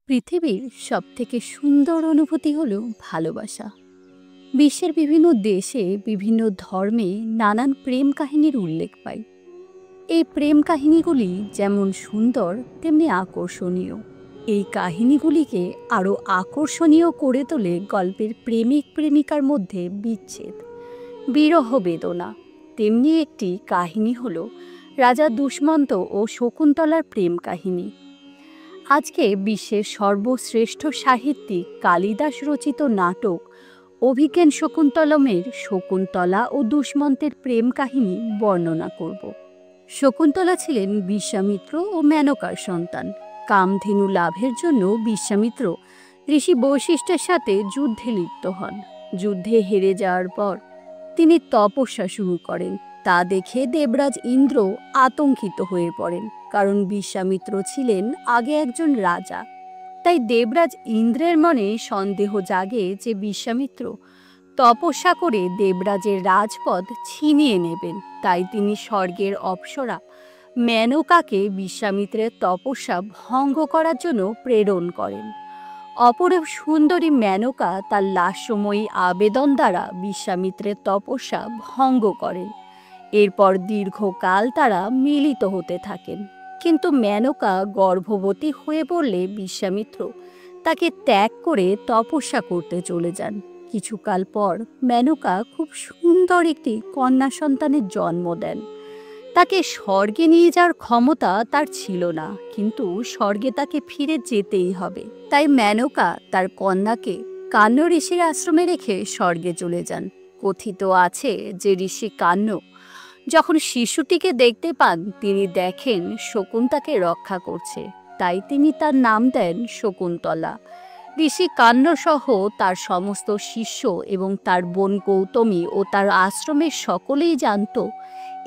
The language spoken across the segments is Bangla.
পৃথিবীর সবথেকে সুন্দর অনুভূতি হলো ভালোবাসা। বিশ্বের বিভিন্ন দেশে বিভিন্ন ধর্মে নানান প্রেম কাহিনীর উল্লেখ পাই। এই প্রেম কাহিনীগুলি যেমন সুন্দর তেমনি আকর্ষণীয়। এই কাহিনীগুলিকে আরও আকর্ষণীয় করে তোলে গল্পের প্রেমিক প্রেমিকার মধ্যে বিচ্ছেদ, বিরহ বেদনা। তেমনি একটি কাহিনী হলো রাজা দুষ্মন্ত ও শকুন্তলার প্রেম কাহিনী। আজকে বিশ্বের সর্বশ্রেষ্ঠ সাহিত্যিক কালিদাস রচিত নাটক অভিজ্ঞান শকুন্তলমের শকুন্তলা ও দুষ্মন্তের প্রেম কাহিনী বর্ণনা করব। শকুন্তলা ছিলেন বিশ্বামিত্র ও মেনকার সন্তান। কামধেনু লাভের জন্য বিশ্বামিত্র ঋষি বৈশিষ্ট্যের সাথে যুদ্ধে লিপ্ত হন। যুদ্ধে হেরে যাওয়ার পর তিনি তপস্যা শুরু করেন। তা দেখে দেবরাজ ইন্দ্র আতঙ্কিত হয়ে পড়েন, কারণ বিশ্বামিত্র ছিলেন আগে একজন রাজা। তাই দেবরাজ ইন্দ্রের মনে সন্দেহ জাগে যে বিশ্বামিত্র তপস্যা করে দেবরাজের রাজপদ ছিনিয়ে নেবেন। তাই তিনি স্বর্গের অপ্সরা মেনকাকে বিশ্বামিত্রের তপস্যা ভঙ্গ করার জন্য প্রেরণ করেন। অপরূপ সুন্দরী মেনকা তার লাস্যময়ী আবেদন দ্বারা বিশ্বামিত্রের তপস্যা ভঙ্গ করেন। এরপর দীর্ঘকাল তারা মিলিত হতে থাকেন। কিন্তু মেনকা গর্ভবতী হয়ে পড়লে বিশ্বামিত্র তাকে ত্যাগ করে তপস্যা করতে চলে যান। কিছুকাল পর মেনকা খুব সুন্দর একটি কন্যা সন্তানের জন্ম দেন। তাকে স্বর্গে নিয়ে যাওয়ার ক্ষমতা তার ছিল না, কিন্তু স্বর্গে তাকে ফিরে যেতেই হবে। তাই মেনকা তার কন্যাকে কান্য ঋষির আশ্রমে রেখে স্বর্গে চলে যান। কথিত আছে যে ঋষি কান্য যখন শিশুটিকে দেখতে পান, তিনি দেখেন শকুন তাকে রক্ষা করছে। তাই তিনি তার নাম দেন শকুন্তলা। ঋষি কান্য সহ তার সমস্ত শিষ্য এবং তার বোন গৌতমী ও তার আশ্রমের সকলেই জানত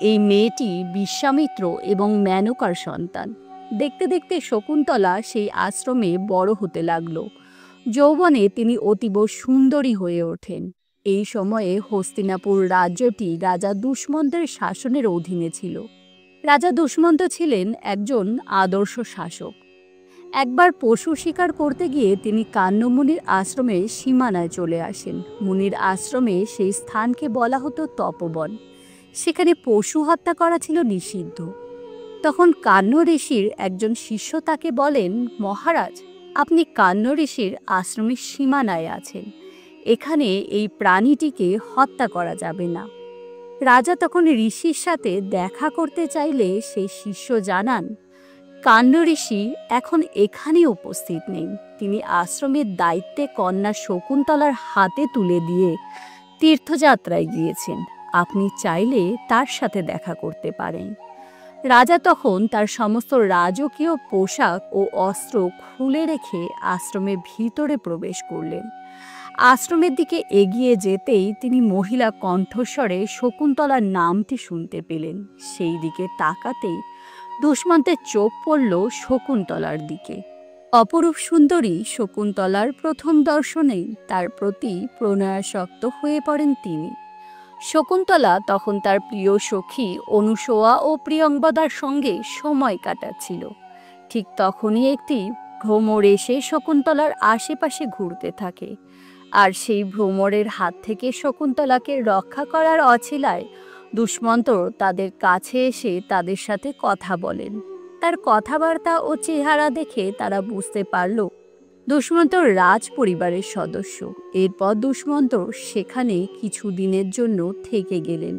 এই মেয়েটি বিশ্বামিত্র এবং মেনকার সন্তান। দেখতে দেখতে শকুন্তলা সেই আশ্রমে বড় হতে লাগল। যৌবনে তিনি অতীব সুন্দরী হয়ে ওঠেন। এই সময়ে হস্তিনাপুর রাজ্যটি রাজা দুষ্মন্তের শাসনের অধীনে ছিল। রাজা দুষ্মন্ত ছিলেন একজন আদর্শ শাসক। একবার পশু শিকার করতে গিয়ে তিনি কান্য মুনির আশ্রমের সীমানায় চলে আসেন। মুনির আশ্রমে সেই স্থানকে বলা হতো তপবন। সেখানে পশু হত্যা করা ছিল নিষিদ্ধ। তখন কান্য ঋষির একজন শিষ্য তাকে বলেন, মহারাজ, আপনি কান্য ঋষির আশ্রমের সীমানায় আছেন। এখানে এই প্রাণীটিকে হত্যা করা যাবে না। রাজা তখন ঋষির সাথে দেখা করতে চাইলে সেই শিষ্য জানান, কান্য ঋষি এখন এখানে উপস্থিত নেই। তিনি আশ্রমের দায়িত্বে কন্যা শকুন্তলার হাতে তুলে দিয়ে তীর্থযাত্রায় গিয়েছেন। আপনি চাইলে তার সাথে দেখা করতে পারেন। রাজা তখন তার সমস্ত রাজকীয় পোশাক ও অস্ত্র খুলে রেখে আশ্রমের ভিতরে প্রবেশ করলেন। আশ্রমের দিকে এগিয়ে যেতেই তিনি মহিলা কণ্ঠস্বরে শকুন্তলার নামটি শুনতে পেলেন। সেই দিকে তাকাতেই দুষ্মন্তের চোখ পড়ল শকুন্তলার দিকে। অপরূপ সুন্দরী শকুন্তলার প্রথম দর্শনেই তার প্রতি প্রণয়াসক্ত হয়ে পড়েন তিনি। শকুন্তলা তখন তার প্রিয় সখী অনুসোয়া ও প্রিয়ংবদার সঙ্গে সময় কাটাচ্ছিল। ঠিক তখনই একটি ভ্রমর এসে শকুন্তলার আশেপাশে ঘুরতে থাকে। আর সেই ভ্রমরের হাত থেকে শকুন্তলাকে রক্ষা করার অছিলায় দুষ্মন্ত তাদের কাছে এসে তাদের সাথে কথা বলেন। তার কথাবার্তা ও চেহারা দেখে তারা বুঝতে পারল দুষ্মন্ত রাজ পরিবারের সদস্য। এরপর দুষ্মন্ত সেখানে কিছু দিনের জন্য থেকে গেলেন।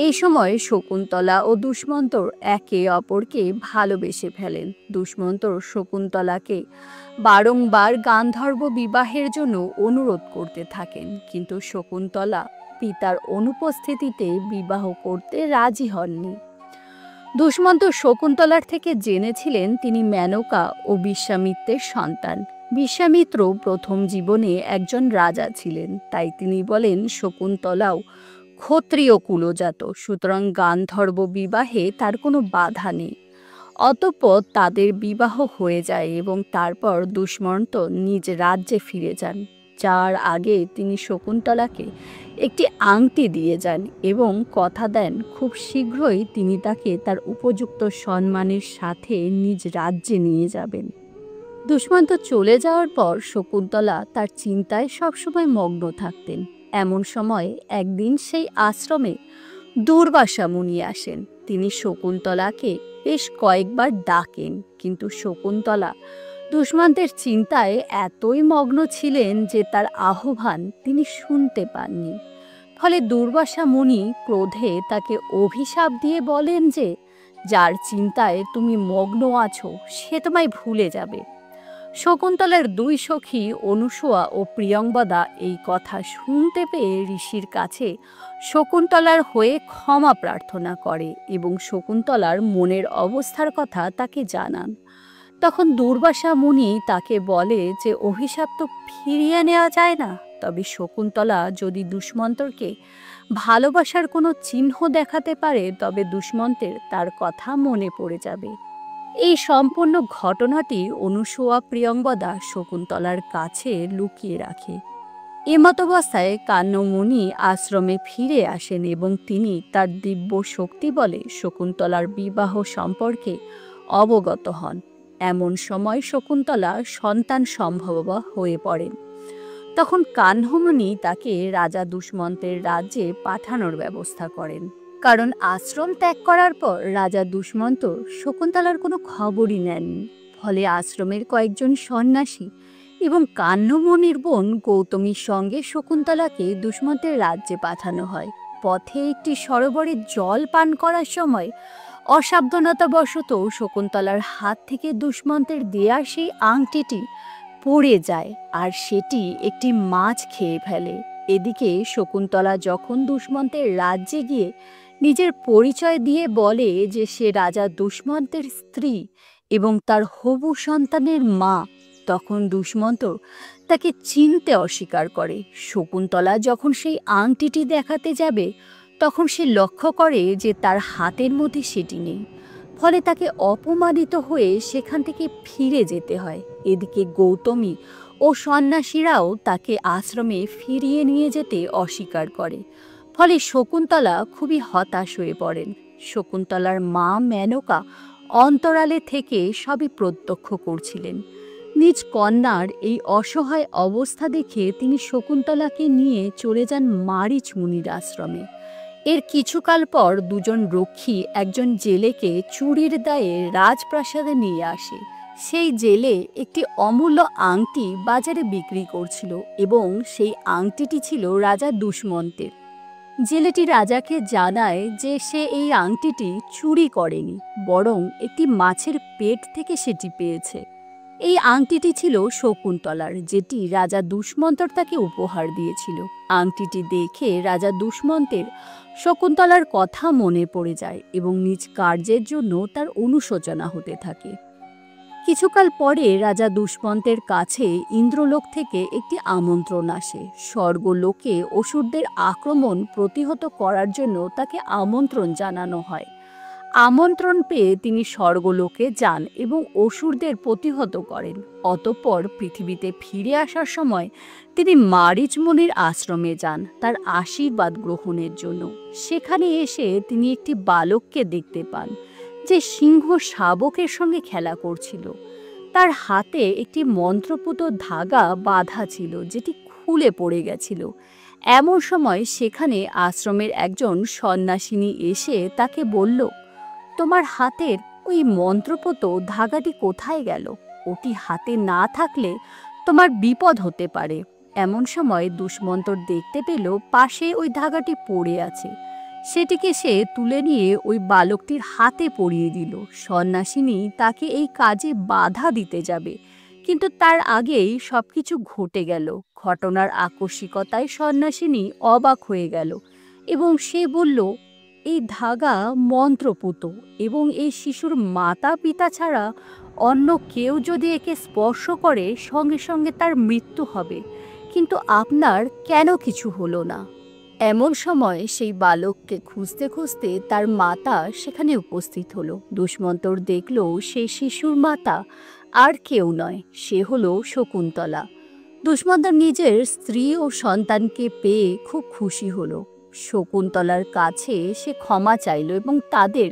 এই সময় শকুন্তলা ও দুষ্মন্ত একে অপরকে ভালোবেসে ফেলেন। দুষ্মন্ত শকুন্তলাকে বারংবার গান্ধর্ব বিবাহের জন্য অনুরোধ করতে থাকেন, কিন্তু শকুন্তলা পিতার অনুপস্থিতিতে বিবাহ করতে রাজি হননি। দুষ্মন্ত শকুন্তলার থেকে জেনেছিলেন তিনি মেনকা ও বিশ্বামিত্রের সন্তান। বিশ্বামিত্র প্রথম জীবনে একজন রাজা ছিলেন, তাই তিনি বলেন শকুন্তলাও ক্ষত্রিয় কুলজাত, সুতরাং গান্ধর্ব বিবাহে তার কোনো বাধা নেই। অতঃপর তাদের বিবাহ হয়ে যায় এবং তারপর দুষ্মন্ত নিজ রাজ্যে ফিরে যান। যার আগে তিনি শকুন্তলাকে একটি আংটি দিয়ে যান এবং কথা দেন খুব শীঘ্রই তিনি তাকে তার উপযুক্ত সম্মানের সাথে নিজ রাজ্যে নিয়ে যাবেন। দুষ্মন্ত চলে যাওয়ার পর শকুন্তলা তার চিন্তায় সবসময় মগ্ন থাকতেন। এমন সময় একদিন সেই আশ্রমে দুর্বাসা মুনি আসেন। তিনি শকুন্তলাকে বেশ কয়েকবার ডাকেন, কিন্তু শকুন্তলা দুষ্মন্তের চিন্তায় এতই মগ্ন ছিলেন যে তার আহ্বান তিনি শুনতে পাননি। ফলে দুর্বাসা মুনি ক্রোধে তাকে অভিশাপ দিয়ে বলেন যে যার চিন্তায় তুমি মগ্ন আছো সে তোমায় ভুলে যাবে। শকুন্তলার দুই সখী অনুসূয়া ও প্রিয়ংবদা এই কথা শুনতে পেয়ে ঋষির কাছে শকুন্তলার হয়ে ক্ষমা প্রার্থনা করে এবং শকুন্তলার মনের অবস্থার কথা তাকে জানান। তখন দুর্বাসা মুনি তাকে বলে যে অভিশাপ তো ফিরিয়ে নেওয়া যায় না, তবে শকুন্তলা যদি দুষ্মন্তরকে ভালোবাসার কোনো চিহ্ন দেখাতে পারে তবে দুষ্মন্তের তার কথা মনে পড়ে যাবে। এই সম্পূর্ণ ঘটনাটি অনুসূয়া প্রিয়ংবদা শকুন্তলার কাছে লুকিয়ে রাখে। এমতাবস্থায় কান্যমুনি আশ্রমে ফিরে আসেন এবং তিনি তার দিব্য শক্তি বলে শকুন্তলার বিবাহ সম্পর্কে অবগত হন। এমন সময় শকুন্তলা সন্তান সম্ভবা হয়ে পড়েন। তখন কান্যমুনি তাকে রাজা দুষ্মন্তের রাজ্যে পাঠানোর ব্যবস্থা করেন, কারণ আশ্রম ত্যাগ করার পর রাজা দুষ্মন্ত শকুন্তলার কোনো খবরই নেননি। ফলে আশ্রমের কয়েকজন সন্ন্যাসী এবং কান্যমুনির বোন গৌতমীর সঙ্গে শকুন্তলাকে দুষ্মন্তের রাজ্যে পাঠানো হয়। পথে একটি সরোবরে জল পান করার সময় অসাবধানতাবশত শকুন্তলার হাত থেকে দুষ্মন্তের দেয়া সেই আংটিটি পড়ে যায় আর সেটি একটি মাছ খেয়ে ফেলে। এদিকে শকুন্তলা যখন দুষ্মন্তের রাজ্যে গিয়ে নিজের পরিচয় দিয়ে বলে যে সে রাজা দুষ্মন্তের স্ত্রী এবং তার হবু সন্তানের মা, তখন দুষ্মন্ত তাকে চিনতে অস্বীকার করে। শকুন্তলা যখন সেই আংটিটি দেখাতে যাবে তখন সে লক্ষ্য করে যে তার হাতের মধ্যে সেটি নেই। ফলে তাকে অপমানিত হয়ে সেখান থেকে ফিরে যেতে হয়। এদিকে গৌতমী ও সন্ন্যাসীরাও তাকে আশ্রমে ফিরিয়ে নিয়ে যেতে অস্বীকার করে। ফলে শকুন্তলা খুবই হতাশ হয়ে পড়েন। শকুন্তলার মা মেনকা অন্তরালে থেকে সবই প্রত্যক্ষ করছিলেন। নিজ কন্যার এই অসহায় অবস্থা দেখে তিনি শকুন্তলাকে নিয়ে চলে যান মারিচ মুনির আশ্রমে। এর কিছুকাল পর দুজন রক্ষী একজন জেলেকে চুরির দায়ে রাজপ্রাসাদে নিয়ে আসে। সেই জেলে একটি অমূল্য আংটি বাজারে বিক্রি করছিল এবং সেই আংটিটি ছিল রাজা দুষ্মন্তের। জেলেটি রাজাকে জানায় যে সে এই আংটিটি চুরি করেনি, বরং একটি মাছের পেট থেকে সেটি পেয়েছে। এই আংটিটি ছিল শকুন্তলার, যেটি রাজা দুষ্মন্তর তাকে উপহার দিয়েছিল। আংটিটি দেখে রাজা দুষ্মন্তের শকুন্তলার কথা মনে পড়ে যায় এবং নিজ কার্যের জন্য তার অনুশোচনা হতে থাকে। কিছুকাল পরে রাজা দুষ্মন্তের কাছে ইন্দ্রলোক থেকে একটি আমন্ত্রণ আসে। স্বর্গলোকে অসুরদের আক্রমণ প্রতিহত করার জন্য তাকে আমন্ত্রণ জানানো হয়। আমন্ত্রণ পেয়ে তিনি স্বর্গলোকে যান এবং অসুরদের প্রতিহত করেন। অতঃপর পৃথিবীতে ফিরে আসার সময় তিনি মারিচ মুনির আশ্রমে যান তার আশীর্বাদ গ্রহণের জন্য। সেখানে এসে তিনি একটি বালককে দেখতে পান যে সিংহ শাবকের সঙ্গে খেলা করছিল। তার হাতে একটি মন্ত্রপুত ধাগা বাঁধা ছিল, যেটি খুলে পড়ে গেছিল। এমন সময় সেখানে আশ্রমের একজন সন্ন্যাসিনী এসে তাকে বলল, তোমার হাতের ওই মন্ত্রপুত ধাগাটি কোথায় গেল? ওটি হাতে না থাকলে তোমার বিপদ হতে পারে। এমন সময় দুষ্মন্তর দেখতে পেল পাশে ওই ধাগাটি পড়ে আছে। সেটিকে সে তুলে নিয়ে ওই বালকটির হাতে পরিয়ে দিল। সন্ন্যাসিনী তাকে এই কাজে বাধা দিতে যাবে, কিন্তু তার আগেই সবকিছু ঘটে গেল। ঘটনার আকস্মিকতায় সন্ন্যাসিনী অবাক হয়ে গেল এবং সে বলল, এই ধাগা মন্ত্রপুত এবং এই শিশুর মাতা পিতা ছাড়া অন্য কেউ যদি একে স্পর্শ করে সঙ্গে সঙ্গে তার মৃত্যু হবে, কিন্তু আপনার কেন কিছু হলো না? এমন সময় সেই বালককে খুঁজতে খুঁজতে তার মাতা সেখানে উপস্থিত হলো। দুষ্মন্তর দেখল সেই শিশুর মাতা আর কেউ নয়, সে হলো শকুন্তলা। দুষ্মন্তর নিজের স্ত্রী ও সন্তানকে পেয়ে খুব খুশি হলো। শকুন্তলার কাছে সে ক্ষমা চাইল এবং তাদের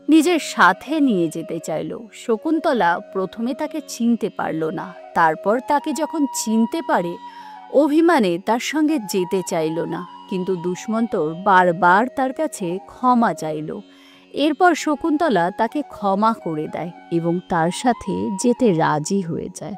নিজের সাথে নিয়ে যেতে চাইল। শকুন্তলা প্রথমে তাকে চিনতে পারল না, তারপর তাকে যখন চিনতে পারে অভিমানে তার সঙ্গে যেতে চাইল না, কিন্তু দুষ্মন্তর বারবার তার কাছে ক্ষমা চাইল। এরপর শকুন্তলা তাকে ক্ষমা করে দেয় এবং তার সাথে যেতে রাজি হয়ে যায়।